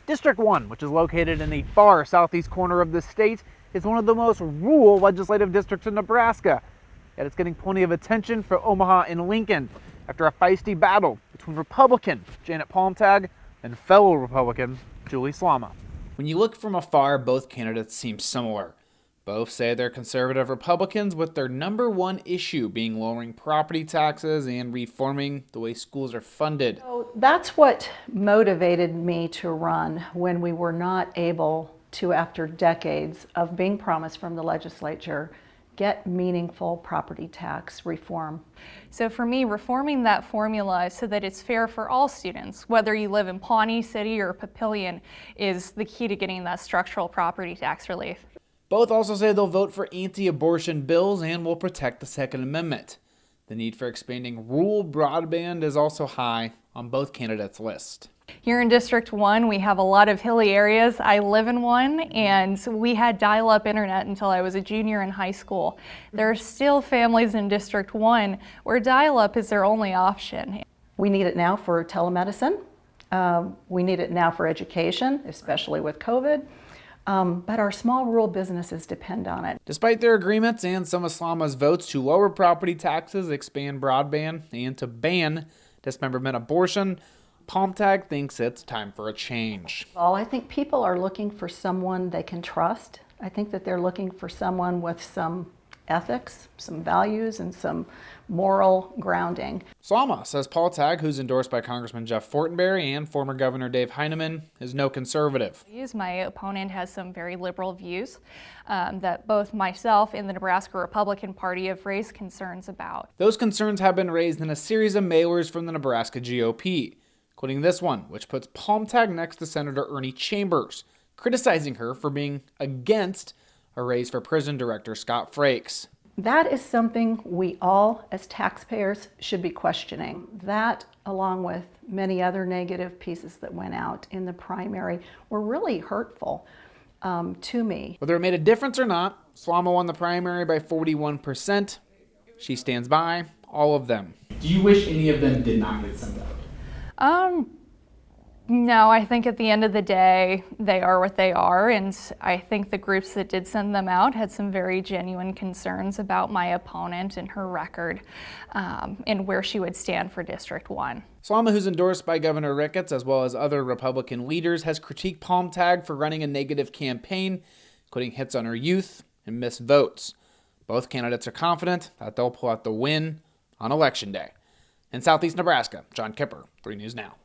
District 1, which is located in the far southeast corner of the state, is one of the most rural legislative districts in Nebraska. Yet it's getting plenty of attention for Omaha and Lincoln after a feisty battle between Republican Janet Palmtag and fellow Republican Julie Slama. When you look from afar, both candidates seem similar. Both say they're conservative Republicans, with their number one issue being lowering property taxes and reforming the way schools are funded. So that's what motivated me to run when we were not able to, after decades of being promised from the legislature, get meaningful property tax reform. So for me, reforming that formula so that it's fair for all students, whether you live in Pawnee City or Papillion, is the key to getting that structural property tax relief. Both also say they'll vote for anti-abortion bills and will protect the Second Amendment. The need for expanding rural broadband is also high on both candidates' list. Here in District 1, we have a lot of hilly areas. I live in one, and we had dial-up internet until I was a junior in high school. There are still families in District 1 where dial-up is their only option. We need it now for telemedicine. We need it now for education, especially with COVID. But our small rural businesses depend on it. Despite their agreements and some of Slama's votes to lower property taxes, expand broadband, and to ban dismemberment abortion, Palmtag thinks it's time for a change. Well, I think people are looking for someone they can trust. I think that they're looking for someone with some ethics, some values, and some moral grounding. Slama says Palmtag, who's endorsed by Congressman Jeff Fortenberry and former Governor Dave Heineman, is no conservative. My opponent has some very liberal views that both myself and the Nebraska Republican Party have raised concerns about. Those concerns have been raised in a series of mailers from the Nebraska GOP, including this one, which puts Palmtag next to Senator Ernie Chambers, criticizing her for being against a raise for prison director Scott Frakes. That is something we all, as taxpayers, should be questioning. That, along with many other negative pieces that went out in the primary, were really hurtful to me. Whether it made a difference or not, Slama won the primary by 41%. She stands by all of them. Do you wish any of them did not get sent out? No, I think at the end of the day, they are what they are, and I think the groups that did send them out had some very genuine concerns about my opponent and her record, and where she would stand for District 1. Slama, who's endorsed by Governor Ricketts as well as other Republican leaders, has critiqued Palmtag for running a negative campaign, including hits on her youth and missed votes. Both candidates are confident that they'll pull out the win on Election Day. In Southeast Nebraska, John Kipper, 3 News Now.